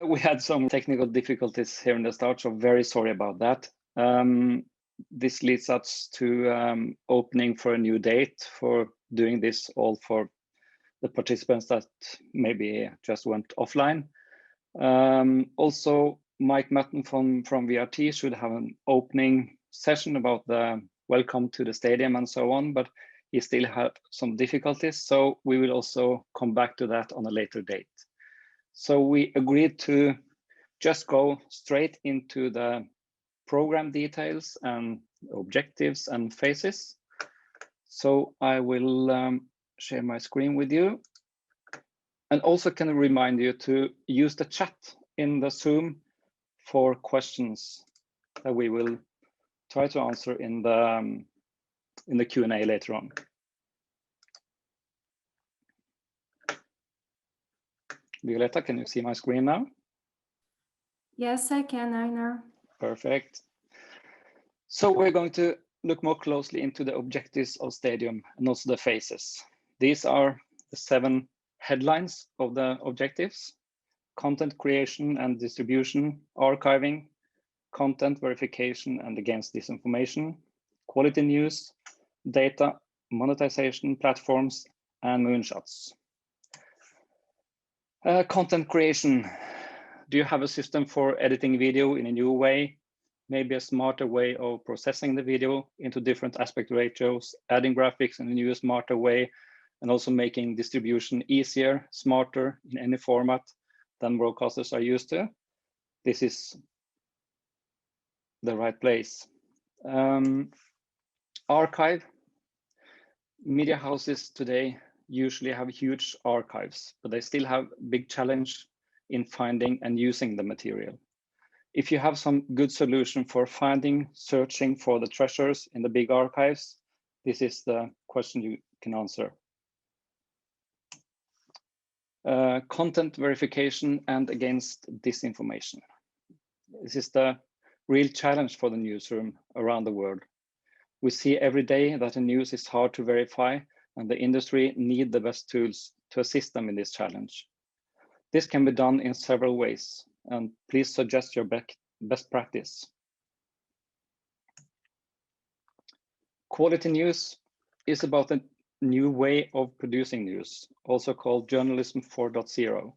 We had some technical difficulties here in the start, so very sorry about that. This leads us to opening for a new date for doing this all for the participants that maybe just went offline. Also, Mike Matton from VRT should have an opening session about the welcome to the stadium and so on, but he still had some difficulties. So we will also come back to that on a later date. So we agreed to just go straight into the program details and objectives and phases. So I will share my screen with you. And also can remind you to use the chat in the Zoom for questions that we will try to answer in the Q&A later on. Violeta, can you see my screen now? Yes, I can, Einar. Perfect. So we're going to look more closely into the objectives of Stadium and also the phases. These are the 7 headlines of the objectives: content creation and distribution, archiving, content verification and against disinformation, quality news, data, monetization platforms, and moonshots. Content creation. Do you have a system for editing video in a new way? Maybe a smarter way of processing the video into different aspect ratios, adding graphics in a new, smarter way, and also making distribution easier, smarter in any format than broadcasters are used to. This is the right place. Archive. Media houses today usually have huge archives, but they still have big challenge in finding and using the material. If you have some good solution for finding, searching for the treasures in the big archives, this is the question you can answer. Content verification and against disinformation. This is the real challenge for the newsroom around the world. We see every day that the news is hard to verify, and the industry need the best tools to assist them in this challenge. This can be done in several ways, and please suggest your best practice. Quality news is about a new way of producing news, also called journalism 4.0.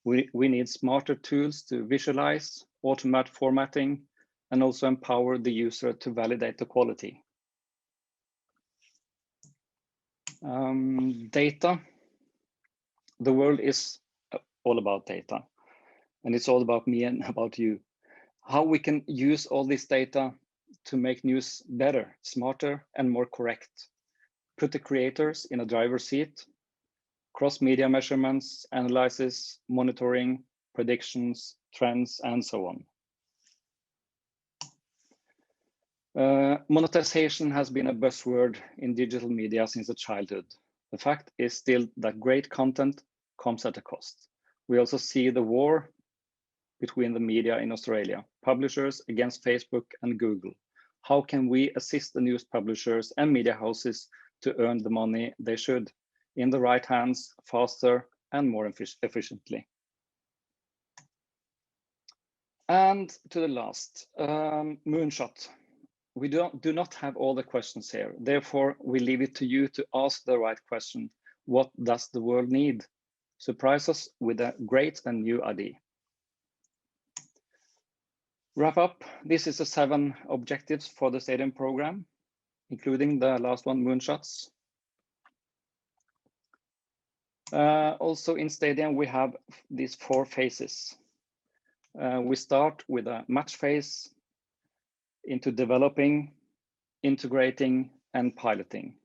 We need smarter tools to visualize, automate formatting, and also empower the user to validate the quality. Data. The world is all about data, and it's all about me and about you. How we can use all this data to make news better, smarter, and more correct. Put the creators in a driver's seat, cross-media measurements, analysis, monitoring, predictions, trends, and so on. Monetization has been a buzzword in digital media since childhood. The fact is still that great content comes at a cost. We also see the war between the media in Australia, publishers against Facebook and Google. How can we assist the news publishers and media houses to earn the money they should in the right hands, faster and more efficiently? And to the last, moonshot. We do not have all the questions here. Therefore, we leave it to you to ask the right question. What does the world need? Surprise us with a great and new idea. Wrap up. This is the 7 objectives for the Stadium program, including the last one, moonshots. Also in Stadium, we have these 4 phases. We start with a match phase, into developing, integrating, and piloting.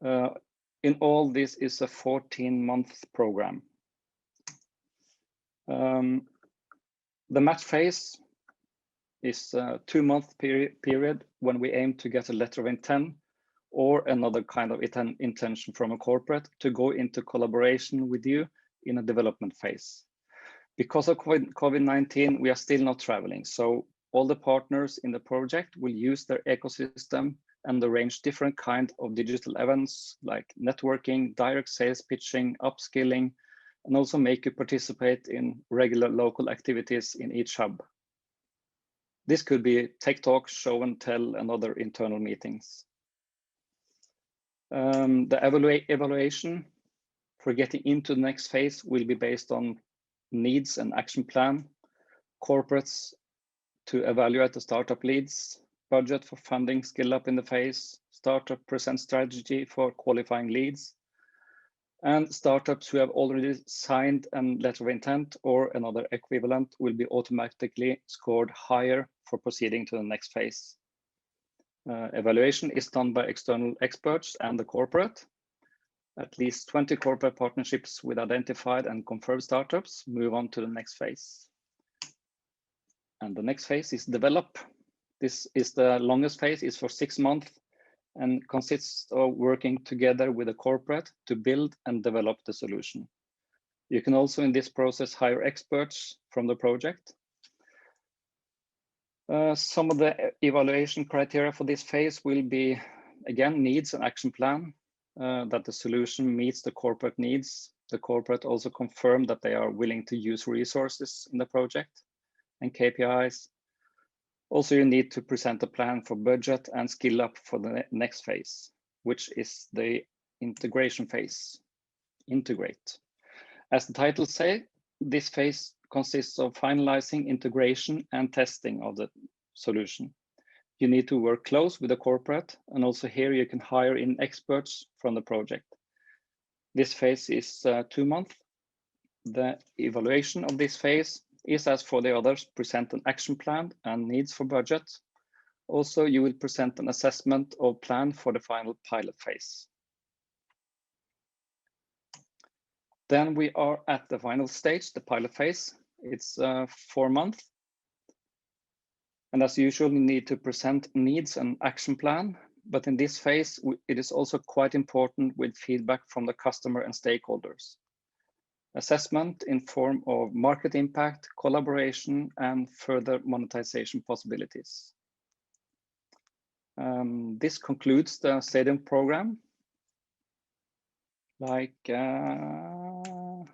In all, this is a 14-month program. The match phase is a 2-month period when we aim to get a letter of intent or another kind of intention from a corporate to go into collaboration with you in a development phase. Because of COVID-19, we are still not traveling. So all the partners in the project will use their ecosystem and arrange different kinds of digital events like networking, direct sales pitching, upskilling, and also make you participate in regular local activities in each hub. This could be tech talks, show and tell, and other internal meetings. The evaluation for getting into the next phase will be based on needs and action plan, corporates to evaluate the startup leads, budget for funding skill up in the phase, startup present strategy for qualifying leads, and startups who have already signed a letter of intent or another equivalent will be automatically scored higher for proceeding to the next phase. Evaluation is done by external experts and the corporate. At least 20 corporate partnerships with identified and confirmed startups move on to the next phase. And the next phase is develop. This is the longest phase, is for 6 months and consists of working together with a corporate to build and develop the solution. You can also in this process hire experts from the project. Some of the evaluation criteria for this phase will be, again, needs and action plan, that the solution meets the corporate needs. The corporate also confirm that they are willing to use resources in the project and KPIs. Also, you need to present a plan for budget and skill up for the next phase, which is the integration phase, integrate. As the title say, this phase consists of finalizing integration and testing of the solution. You need to work close with the corporate, and also here you can hire in experts from the project. This phase is 2 months. The evaluation of this phase is, as for the others, present an action plan and needs for budget. Also, you will present an assessment of plan for the final pilot phase. Then we are at the final stage, the pilot phase. It's 4 months. And as usual, you need to present needs and action plan. But in this phase, it is also quite important with feedback from the customer and stakeholders. Assessment in form of market impact, collaboration, and further monetization possibilities. This concludes the STADIEM program. Like, that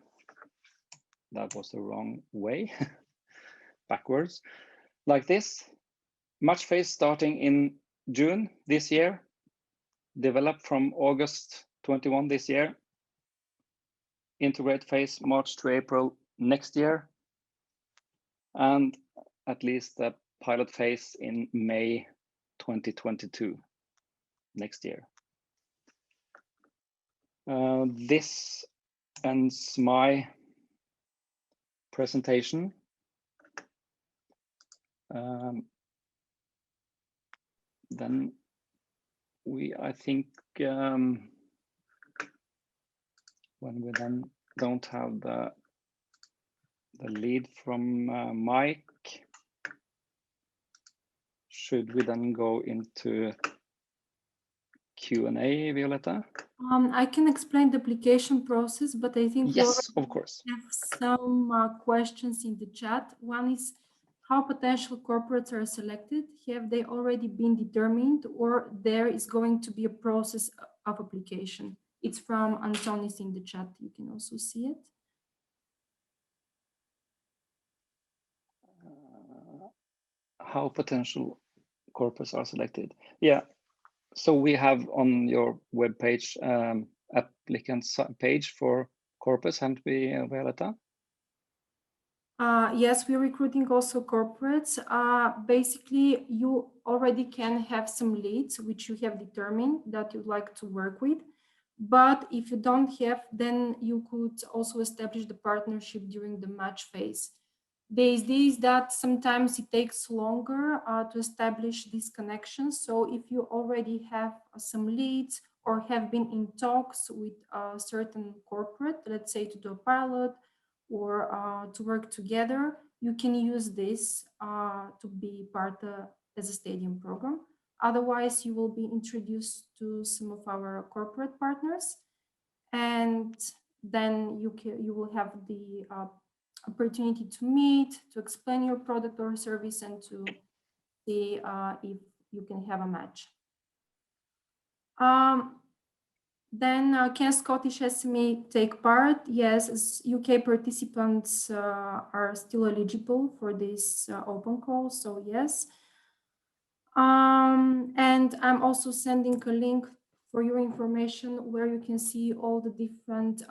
was the wrong way, backwards. Like this, match phase starting in June this year, developed from August 21 this year, integrate phase March to April next year, and at least the pilot phase in May 2022 next year. This ends my presentation. Then I think when we then don't have the lead from Mike, should we then go into Q&A, Violeta? I can explain the application process, but I think yes, of course. We have some questions in the chat. One is how potential corporates are selected. Have they already been determined, or there is going to be a process of application? It's from Antonis in the chat. You can also see it. How potential corporates are selected? Yeah. So we have on your webpage applicants page for corporates, haven't we, Violeta? Yes, we're recruiting also corporates. Basically, you already can have some leads which you have determined that you'd like to work with. But if you don't have, then you could also establish the partnership during the match phase. The idea is that sometimes it takes longer to establish these connections. So if you already have some leads or have been in talks with a certain corporate, let's say to do a pilot or to work together, you can use this to be part as a STADIEM program. Otherwise, you will be introduced to some of our corporate partners, and then you will have the opportunity to meet, to explain your product or service, and to see if you can have a match. Then can Scottish SME take part? Yes, UK participants are still eligible for this open call, so yes. And I'm also sending a link for your information where you can see all the different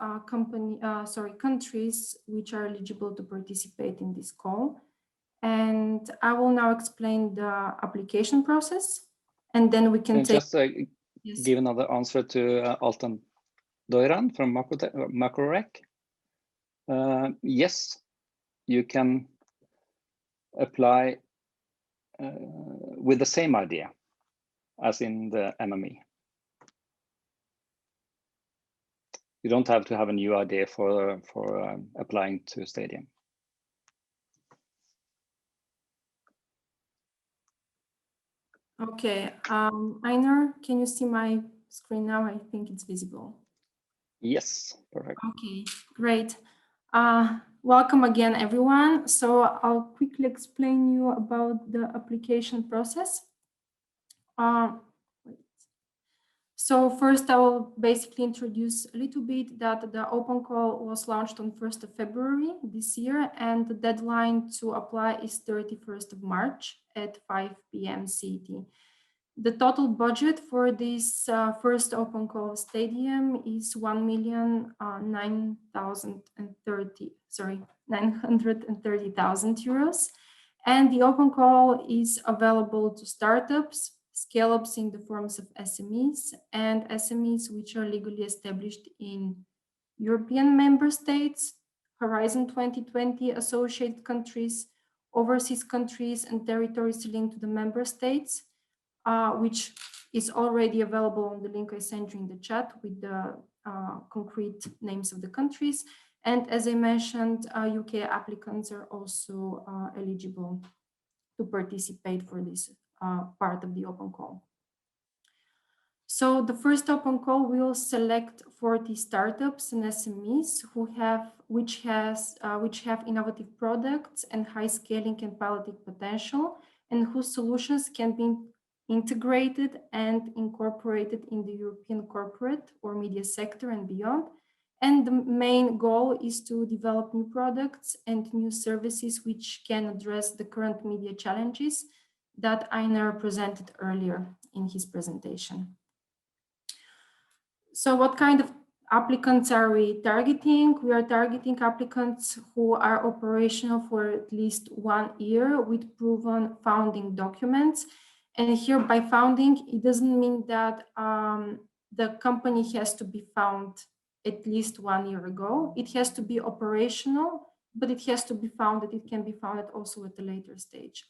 countries which are eligible to participate in this call. And I will now explain the application process, and then we can take. Just give another answer to Altan Doiran from MacroRec. Yes, you can apply with the same idea as in the MME. You don't have to have a new idea for applying to Stadium. Okay, Einar, can you see my screen now? I think it's visible. Yes, perfect. Okay, great. Welcome again, everyone. So I'll quickly explain you about the application process. So first, I will basically introduce a little bit that the open call was launched on 1st of February this year, and the deadline to apply is 31st of March at 5 p.m. CET. The total budget for this first open call Stadium is 930,000 euros. And the open call is available to startups, scale-ups in the forms of SMEs, and SMEs which are legally established in European member states, Horizon 2020 associated countries, overseas countries, and territories linked to the member states, which is already available on the link I sent you in the chat with the concrete names of the countries. And as I mentioned, UK applicants are also eligible to participate for this part of the open call. So the first open call will select 40 startups and SMEs which have innovative products and high scaling and piloting potential, and whose solutions can be integrated and incorporated in the European corporate or media sector and beyond. And the main goal is to develop new products and new services which can address the current media challenges that Einar presented earlier in his presentation. So what kind of applicants are we targeting? We are targeting applicants who are operational for at least 1 year with proven founding documents. And here by founding, it doesn't mean that the company has to be found at least 1 year ago. It has to be operational, but it has to be founded. It can be founded also at a later stage.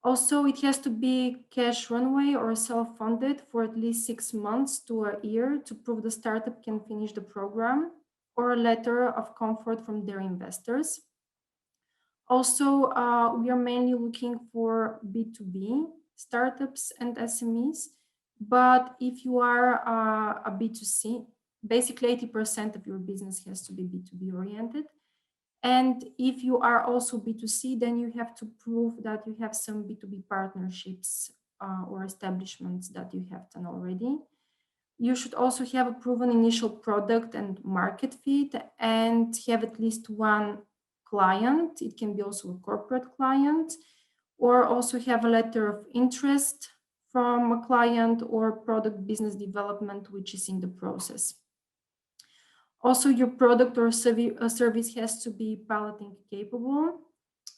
Also, it has to be cash runway or self-funded for at least 6 months to a year to prove the startup can finish the program, or a letter of comfort from their investors. Also, we are mainly looking for B2B startups and SMEs, but if you are a B2C, basically 80% of your business has to be B2B oriented. And if you are also B2C, then you have to prove that you have some B2B partnerships or establishments that you have done already. You should also have a proven initial product and market fit and have at least one client. It can be also a corporate client, or also have a letter of interest from a client or product business development, which is in the process. Also, your product or service has to be piloting capable,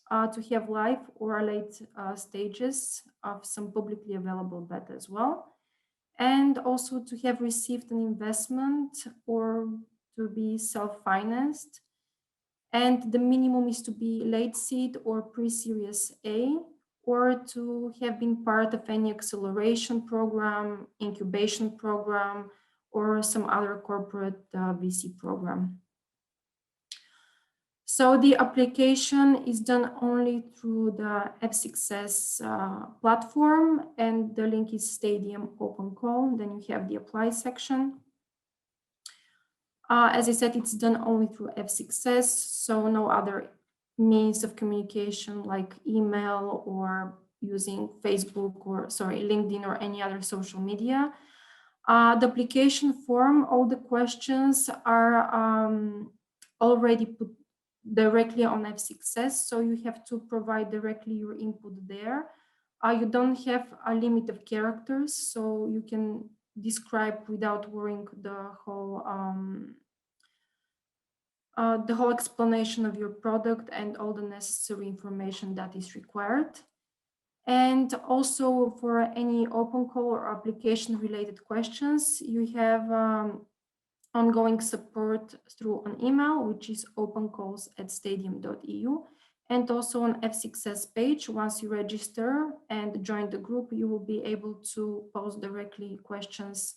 to have live or late stages of some publicly available beta as well, and also to have received an investment or to be self-financed. And the minimum is to be late seed or pre-series A, or to have been part of any acceleration program, incubation program, or some other corporate VC program. So the application is done only through the F6S platform, and the link is Stadium Open Call. Then you have the apply section. As I said, it's done only through F6S, so no other means of communication like email or using Facebook or LinkedIn or any other social media. The application form, all the questions are already put directly on F6S, so you have to provide directly your input there. You don't have a limit of characters, so you can describe without worrying the whole explanation of your product and all the necessary information that is required. And also for any open call or application related questions, you have ongoing support through an email, which is opencalls@stadium.eu. And also on F6S page, once you register and join the group, you will be able to post directly questions,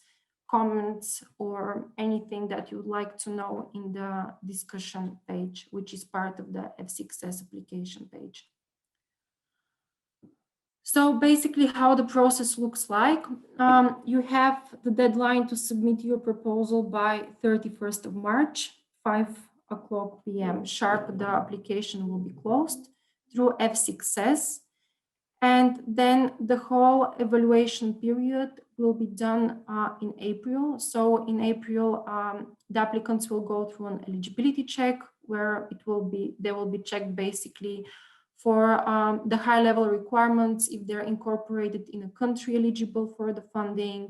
comments, or anything that you would like to know in the discussion page, which is part of the F6S application page. So basically how the process looks like, you have the deadline to submit your proposal by 31st of March, 5:00 p.m. sharp, the application will be closed through F6S. And then the whole evaluation period will be done in April. So in April, the applicants will go through an eligibility check where they will be checked basically for the high-level requirements, if they're incorporated in a country eligible for the funding,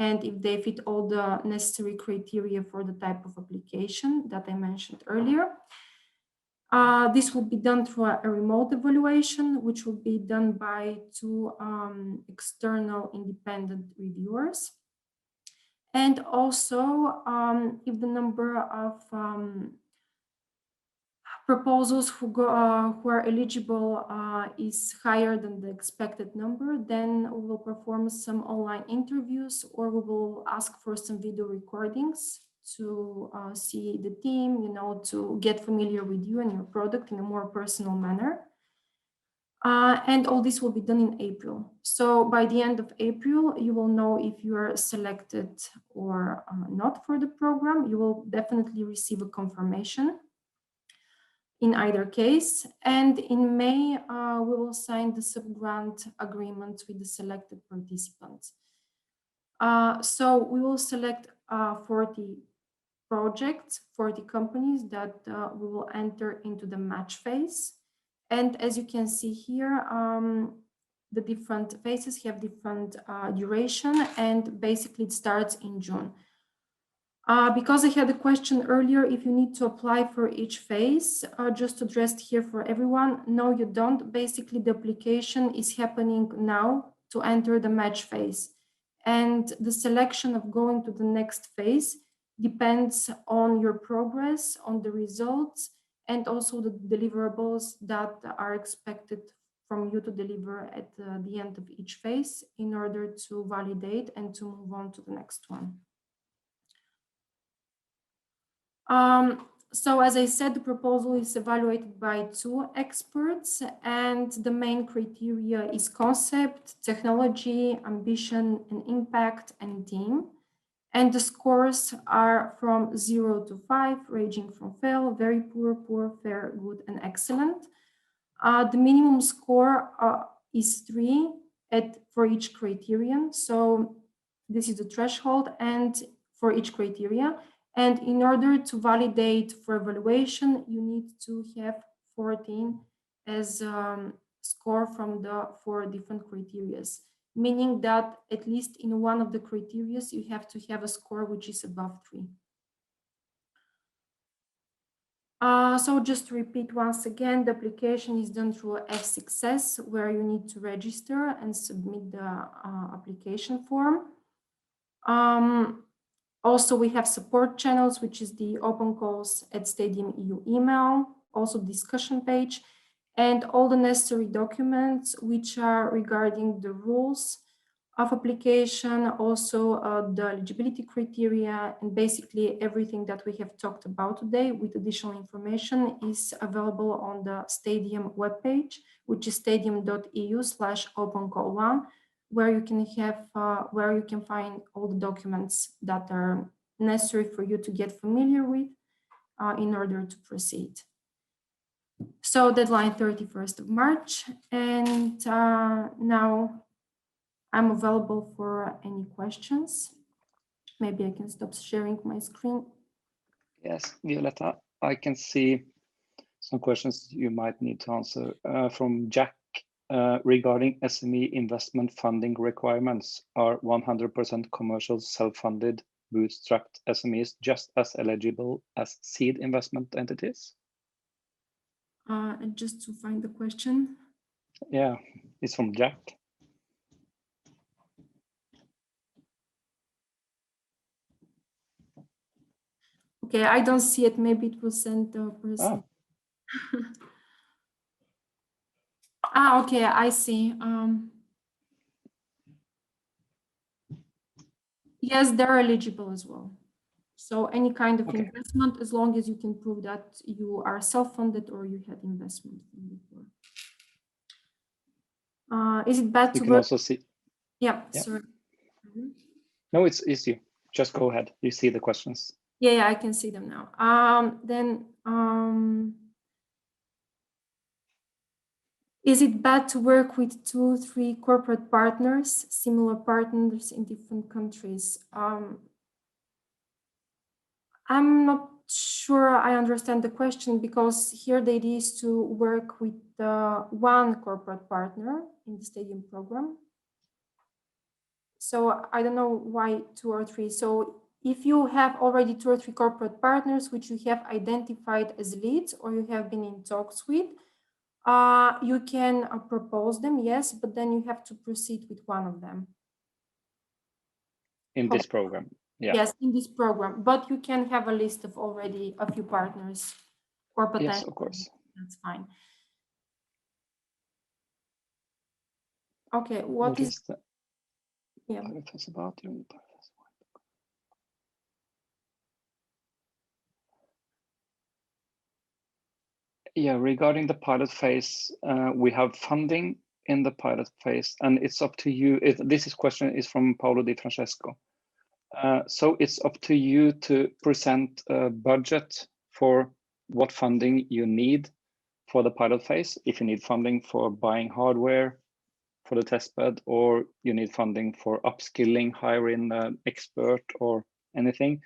and if they fit all the necessary criteria for the type of application that I mentioned earlier. This will be done through a remote evaluation, which will be done by 2 external independent reviewers. And also, if the number of proposals who are eligible is higher than the expected number, then we will perform some online interviews, or we will ask for some video recordings to see the team, to get familiar with you and your product in a more personal manner. And all this will be done in April. So by the end of April, you will know if you are selected or not for the program. You will definitely receive a confirmation in either case. And in May, we will sign the sub-grant agreement with the selected participants. So we will select 40 projects, 40 companies that we will enter into the match phase. And as you can see here, the different phases have different duration, and basically it starts in June. Because I had a question earlier, if you need to apply for each phase, just addressed here for everyone, no, you don't. Basically, the application is happening now to enter the match phase. And the selection of going to the next phase depends on your progress, on the results, and also the deliverables that are expected from you to deliver at the end of each phase in order to validate and to move on to the next one. So as I said, the proposal is evaluated by 2 experts, and the main criteria is concept, technology, ambition and impact, and team. And the scores are from 0 to 5, ranging from fail, very poor, poor, fair, good, and excellent. The minimum score is 3 for each criterion. So this is the threshold and for each criteria. And in order to validate for evaluation, you need to have 14 as score from the 4 different criteria, meaning that at least in one of the criteria, you have to have a score which is above 3. So just to repeat once again, the application is done through F6S, where you need to register and submit the application form. Also, we have support channels, which is the open calls at Stadium EU email, also discussion page, and all the necessary documents which are regarding the rules of application, also the eligibility criteria, and basically everything that we have talked about today with additional information is available on the Stadium webpage, which is stadium.eu/opencall1, where you can find all the documents that are necessary for you to get familiar with in order to proceed. So deadline 31st of March, and now I'm available for any questions. Maybe I can stop sharing my screen. Yes, Violeta, I can see some questions you might need to answer from Jack regarding SME investment funding requirements. Are 100% commercial self-funded bootstrapped SMEs just as eligible as seed investment entities? And just to find the question. Yeah, it's from Jack. Okay, I don't see it. Maybe it was sent to a person. Okay, I see. Yes, they're eligible as well. So any kind of investment, as long as you can prove that you are self-funded or you had investment before. Is it bad to You can also see. Yeah, sorry. No, it's easy. Just go ahead. You see the questions. Yeah, I can see them now. Is it bad to work with 2, 3 corporate partners, similar partners in different countries? I'm not sure I understand the question, because here the idea is to work with one corporate partner in the STADIEM program. So I don't know why 2 or 3. So if you have already 2 or 3 corporate partners which you have identified as leads or you have been in talks with, you can propose them, yes, but then you have to proceed with one of them. In this program, yeah. Yes, in this program, but you can have a list of already a few partners or potential. Yes, of course. That's fine. Okay, what is the about? Yeah, regarding the pilot phase, we have funding in the pilot phase, and it's up to you. This question is from Paolo Di Francesco. So it's up to you to present a budget for what funding you need for the pilot phase. If you need funding for buying hardware for the testbed, or you need funding for upskilling, hiring an expert or anything,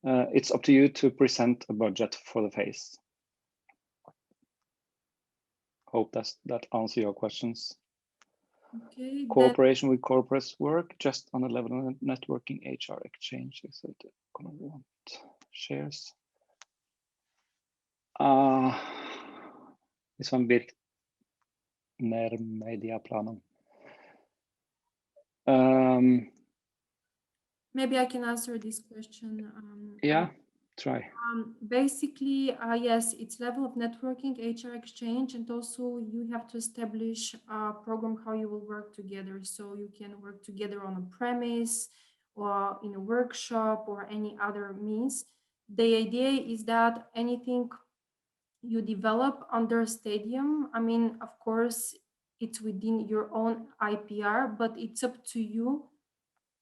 it's up to you to present a budget for the phase. Hope that answers your questions. Okay. Cooperation with corporates work just on the level of networking HR exchanges. So they're gonna want shares. This one bit mediaplanen. Maybe I can answer this question. Yeah, try. Basically, yes, it's level of networking, HR exchange, and also you have to establish a program how you will work together. So you can work together on a premise or in a workshop or any other means. The idea is that anything you develop under STADIEM, I mean, of course, it's within your own IPR, but it's up to you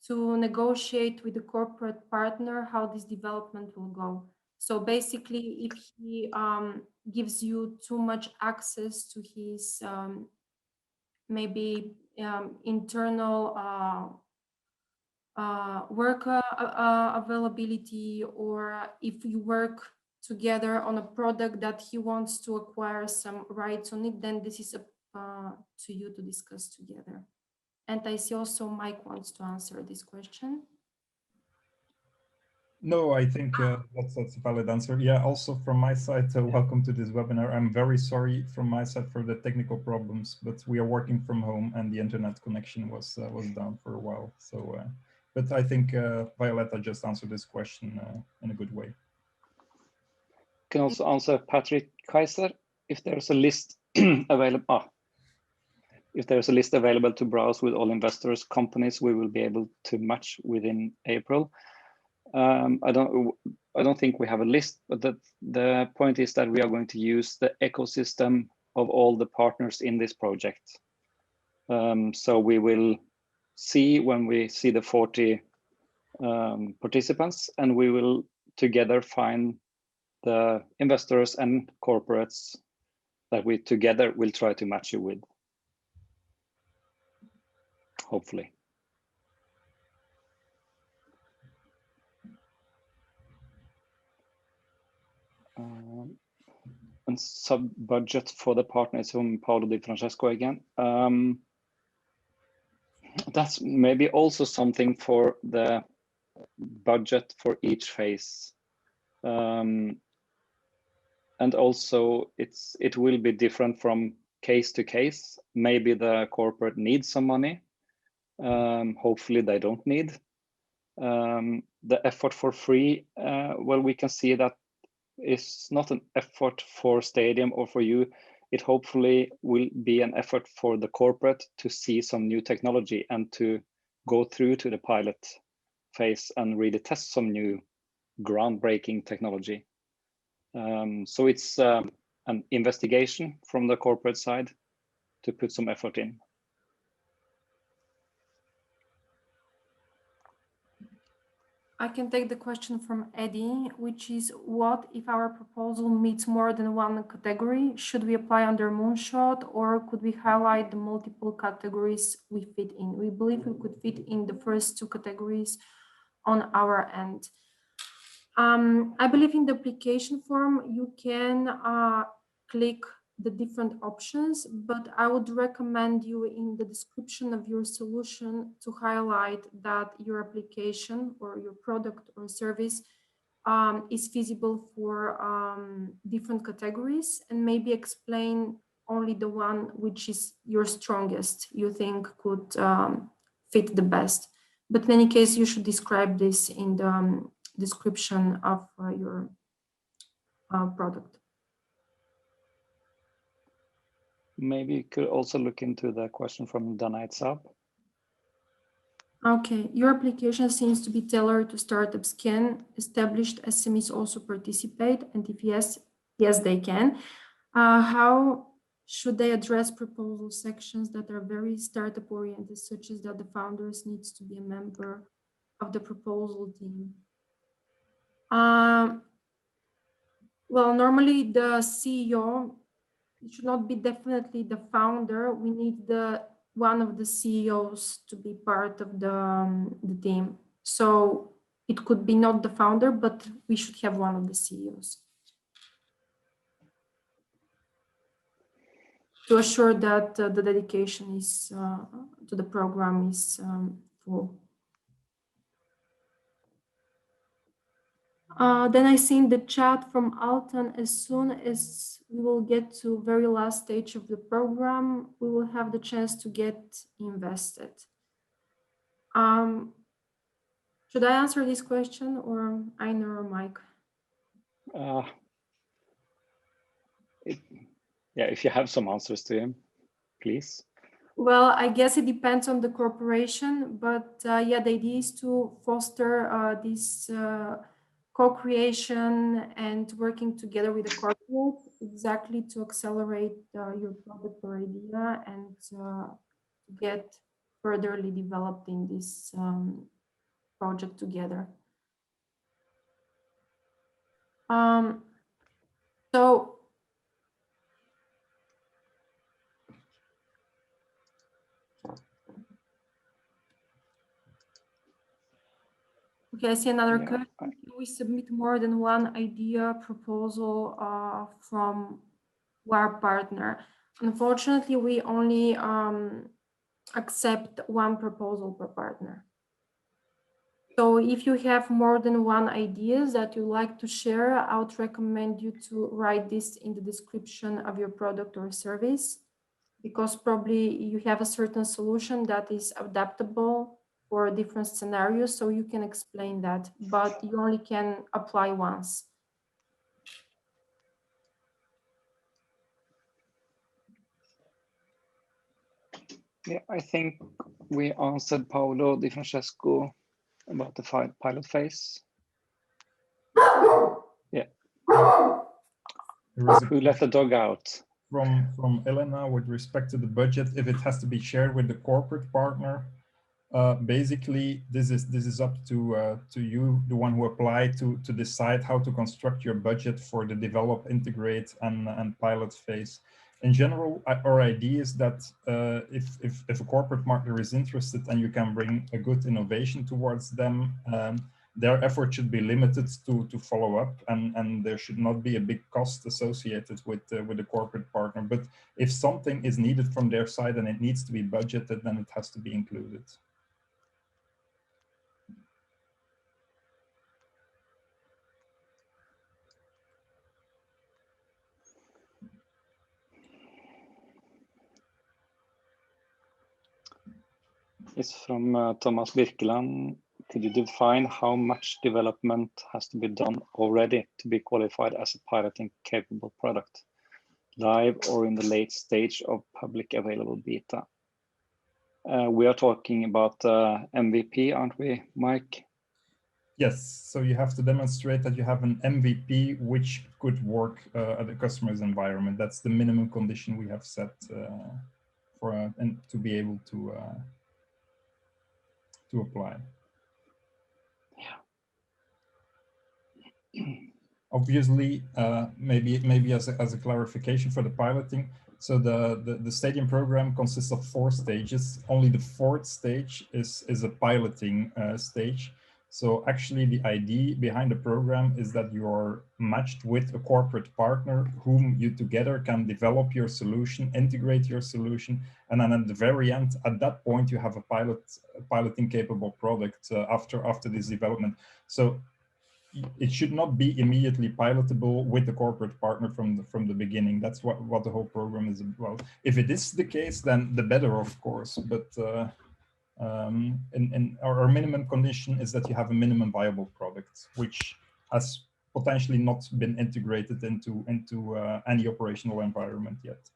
to negotiate with the corporate partner how this development will go. So basically, if he gives you too much access to his maybe internal work availability, or if you work together on a product that he wants to acquire some rights on it, then this is up to you to discuss together. And I see also Mike wants to answer this question. No, I think that's a valid answer. Yeah, also from my side, welcome to this webinar. I'm very sorry from my side for the technical problems, but we are working from home and the internet connection was down for a while. So, but I think Violeta just answered this question in a good way. Can also answer Patrick Kaiser if there's a list available. If there's a list available to browse with all investors, companies we will be able to match within April. I don't think we have a list, but the point is that we are going to use the ecosystem of all the partners in this project. So we will see when we see the 40 participants, and we will together find the investors and corporates that we together will try to match you with. Hopefully. And sub-budget for the partners from Paolo Di Francesco again. That's maybe also something for the budget for each phase. And also it will be different from case to case. Maybe the corporate needs some money. Hopefully they don't need. The effort for free, well, we can see that is not an effort for Stadium or for you. It hopefully will be an effort for the corporate to see some new technology and to go through to the pilot phase and really test some new groundbreaking technology. So it's an investigation from the corporate side to put some effort in. I can take the question from Eddie, which is, what if our proposal meets more than one category? Should we apply under Moonshot, or could we highlight the multiple categories we fit in? We believe we could fit in the first two categories on our end. I believe in the application form, you can click the different options, but I would recommend you in the description of your solution to highlight that your application or your product or service is feasible for different categories, and maybe explain only the one which is your strongest, you think could fit the best. But in any case, you should describe this in the description of your product. Maybe you could also look into the question from Danite Saab. Okay, your application seems to be tailored to startups. Can established SMEs also participate? And if yes, yes, they can. How should they address proposal sections that are very startup oriented, such as that the founders needs to be a member of the proposal team? Well, normally the CEO, it should not be definitely the founder. We need one of the CEOs to be part of the team. So it could be not the founder, but we should have one of the CEOs to assure that the dedication is to the program is full. Then I see in the chat from Alton, as soon as we will get to very last stage of the program, we will have the chance to get invested. Should I answer this question, or Einar or Mike? Yeah, if you have some answers to him, please. Well, I guess it depends on the corporation, but yeah, the idea is to foster this co-creation and working together with the corporate, exactly to accelerate your product or idea and get furtherly developed in this project together. So okay, I see another question. Do we submit more than one idea proposal from our partner? Unfortunately, we only accept one proposal per partner. So if you have more than one idea that you like to share, I would recommend you to write this in the description of your product or service, because probably you have a certain solution that is adaptable for different scenarios, so you can explain that, but you only can apply once. Yeah, I think we answered Paolo Di Francesco about the pilot phase. Yeah. Who let the dog out? From Elena with respect to the budget, if it has to be shared with the corporate partner. Basically, this is up to you, the one who applied, to decide how to construct your budget for the develop, integrate, and pilot phase. In general, our idea is that if a corporate partner is interested and you can bring a good innovation towards them, their effort should be limited to follow up, and there should not be a big cost associated with the corporate partner. But if something is needed from their side and it needs to be budgeted, then it has to be included. It's from Thomas Birkeland. Could you define how much development has to be done already to be qualified as a piloting capable product, live or in the late stage of public available beta? We are talking about MVP, aren't we, Mike? Yes, so you have to demonstrate that you have an MVP which could work at the customer's environment. That's the minimum condition we have set for and to be able to apply. Yeah. Obviously, maybe as a clarification for the piloting. So the STADIEM program consists of 4 stages. Only the 4th stage is a piloting stage. So actually the idea behind the program is that you are matched with a corporate partner whom you together can develop your solution, integrate your solution, and then at the very end, at that point, you have a piloting capable product after this development. So it should not be immediately pilotable with the corporate partner from the beginning. That's what the whole program is about. If it is the case, then the better, of course. But and our minimum condition is that you have a minimum viable product, which has potentially not been integrated into any operational environment yet.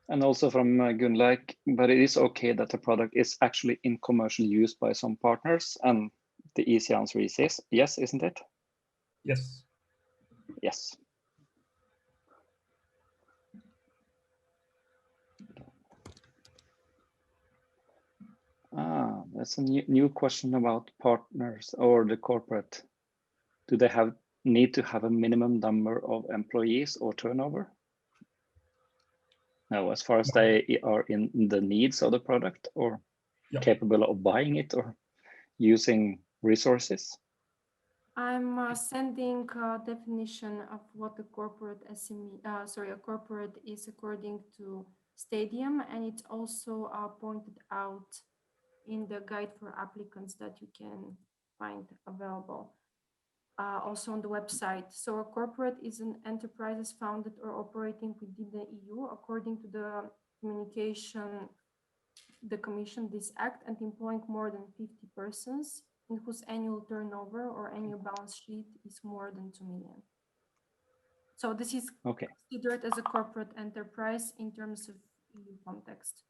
And also from Gunleik, but it is okay that the product is actually in commercial use by some partners, and the easy answer is yes. Yes, isn't it? Yes. Yes. That's a new question about partners or the corporate. Do they need to have a minimum number of employees or turnover? No, as far as they are in the needs of the product or capable of buying it or using resources. I'm sending a definition of what a corporate SME, a corporate is according to STADIEM, and it's also pointed out in the guide for applicants that you can find available also on the website. So a corporate is an enterprise founded or operating within the EU according to the Commission this act and employing more than 50 persons in whose annual turnover or annual balance sheet is more than 2 million. So this is considered as a corporate enterprise in terms of EU context.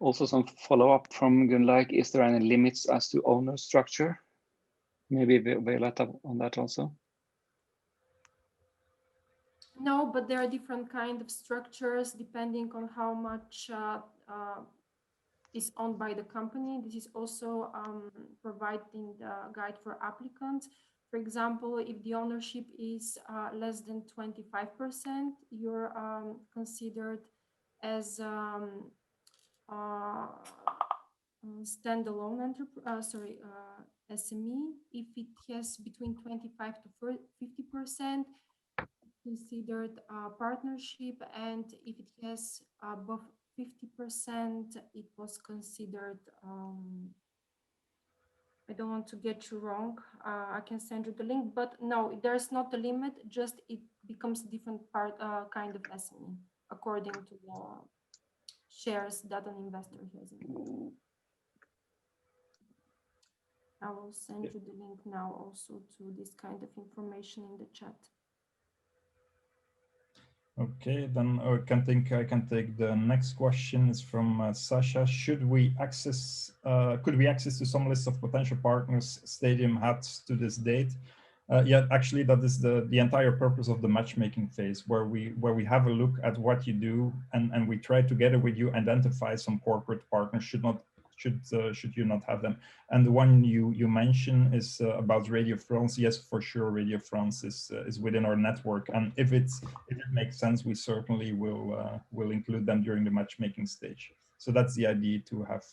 Also some follow-up from Gunleik. Is there any limits as to owner structure? Maybe Violeta on that also. No, but there are different kind of structures depending on how much is owned by the company. This is also provided in the guide for applicants. For example, if the ownership is less than 25%, you're considered as standalone SME. If it has between 25 to 50%, considered a partnership, and if it has above 50%, it was considered, I don't want to get you wrong, I can send you the link, but no, there's not a limit, just it becomes a different kind of SME according to the shares that an investor has. I will send you the link now also to this kind of information in the chat. Okay, then I can take the next question. Is from Sasha. Could we access to some list of potential partners STADIEM had to this date? Yeah, actually, that is the entire purpose of the matchmaking phase, where we have a look at what you do, and we try together with you identify some corporate partners. Should you not have them? And the one you mentioned is about Radio France. Yes, for sure, Radio France is within our network, and if it makes sense, we certainly will include them during the matchmaking stage. So that's the idea, to have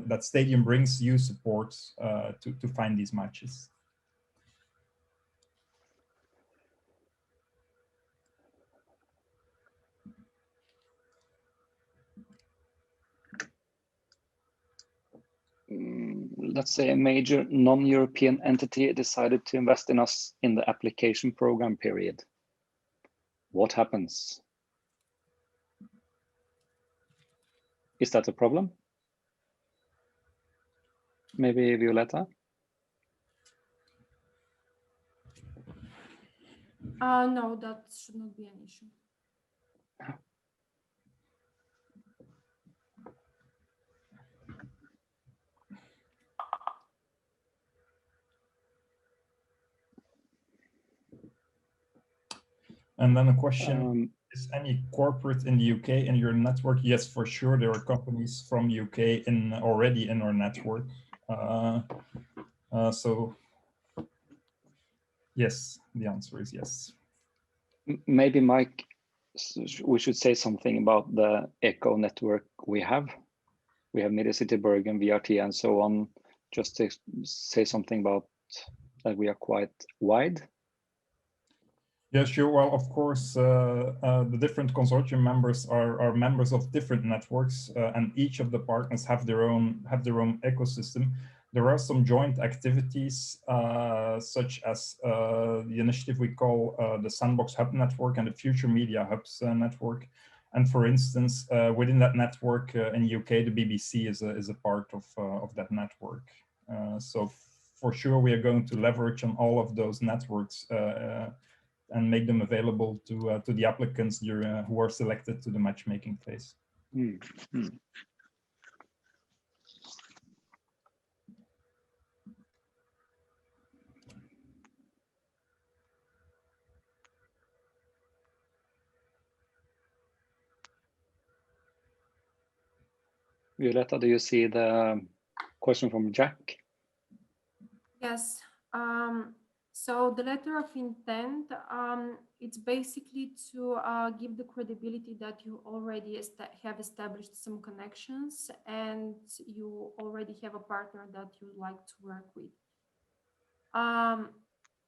that Stadium brings you support to find these matches. Let's say a major non-European entity decided to invest in us in the application program period. What happens? Is that a problem? Maybe Violeta? No, that should not be an issue. And then a question, is any corporate in the UK in your network? Yes, for sure. There are companies from UK already in our network. So yes, the answer is yes. Maybe Mike, we should say something about the eco network we have. We have MediaCity, Bergen, VRT, and so on. Just to say something about that, we are quite wide. Yeah, sure. Well, of course, the different consortium members are members of different networks, and each of the partners have their own ecosystem. There are some joint activities, such as the initiative we call the Sandbox Hub Network and the Future Media Hubs Network. And for instance, within that network in the UK, the BBC is a part of that network. So for sure, we are going to leverage on all of those networks and make them available to the applicants who are selected to the matchmaking phase. Violeta, do you see the question from Jack? Yes. So the letter of intent, it's basically to give the credibility that you already have established some connections and you already have a partner that you like to work with.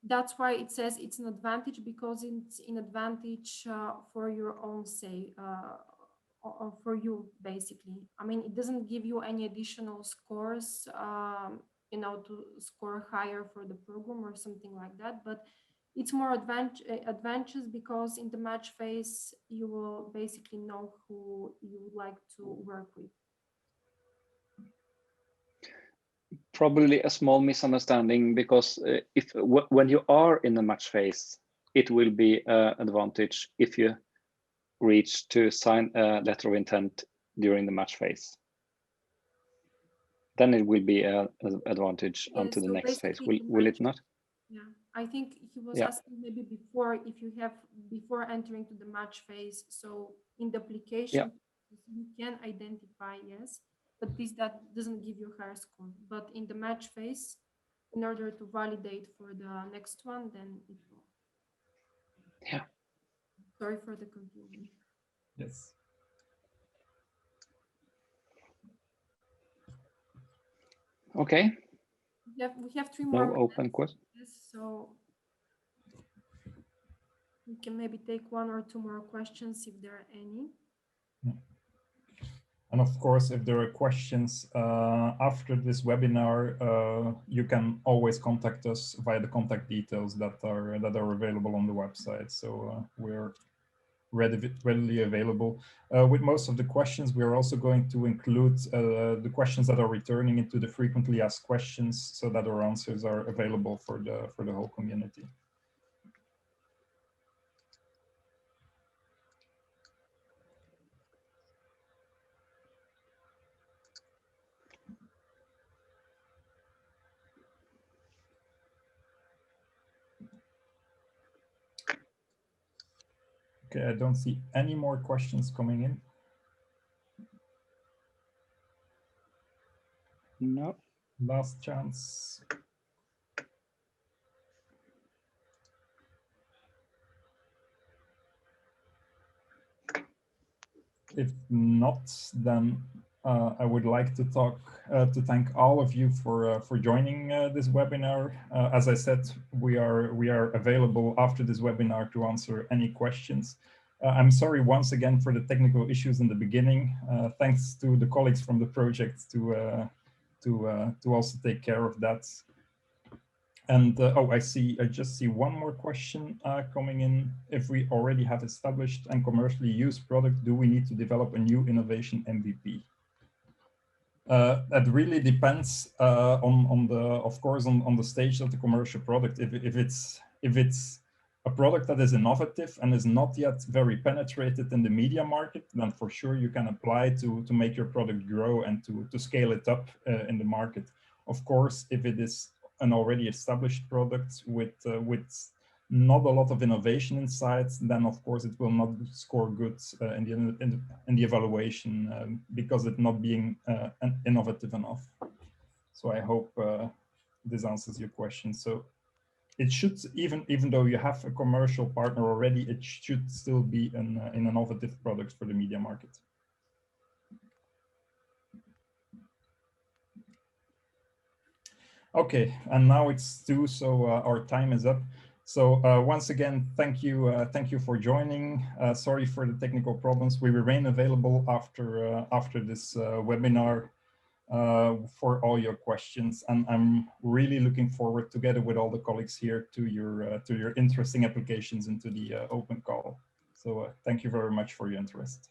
That's why it says it's an advantage, because it's an advantage for your own say, or for you, basically. I mean, it doesn't give you any additional scores, you know, to score higher for the program or something like that, but it's more advantageous because in the match phase, you will basically know who you would like to work with. Probably a small misunderstanding, because when you are in the match phase, it will be an advantage if you reach to sign a letter of intent during the match phase. Then it will be an advantage onto the next phase. Will it not? Yeah, I think he was asking maybe before, if you have before entering to the match phase. So in the application, you can identify, yes, but that doesn't give you a higher score. But in the match phase, in order to validate for the next one, then it will. Yeah. Sorry for the confusion. Yes. Okay. We have 3 more minutes. Open questions. So we can maybe take 1 or 2 more questions if there are any. And of course, if there are questions after this webinar, you can always contact us via the contact details that are available on the website. So we're readily available. With most of the questions, we're also going to include the questions that are returning into the frequently asked questions, so that our answers are available for the whole community. Okay, I don't see any more questions coming in. No. Last chance. If not, then I would like to thank all of you for joining this webinar. As I said, we are available after this webinar to answer any questions. I'm sorry once again for the technical issues in the beginning. Thanks to the colleagues from the project to also take care of that. And oh, I just see one more question coming in. If we already have established and commercially used product, do we need to develop a new innovation MVP? That really depends of course, on the stage of the commercial product. If it's a product that is innovative and is not yet very penetrated in the media market, then for sure you can apply to make your product grow and to scale it up in the market. Of course, if it is an already established product with not a lot of innovation inside, then of course it will not score good in the evaluation because it's not being innovative enough. So I hope this answers your question. So it should, even though you have a commercial partner already, it should still be an innovative product for the media market. Okay, and now it's 2, so our time is up. So once again, thank you for joining. Sorry for the technical problems. We remain available after this webinar for all your questions, and I'm really looking forward, together with all the colleagues here, to your interesting applications into the open call. So thank you very much for your interest.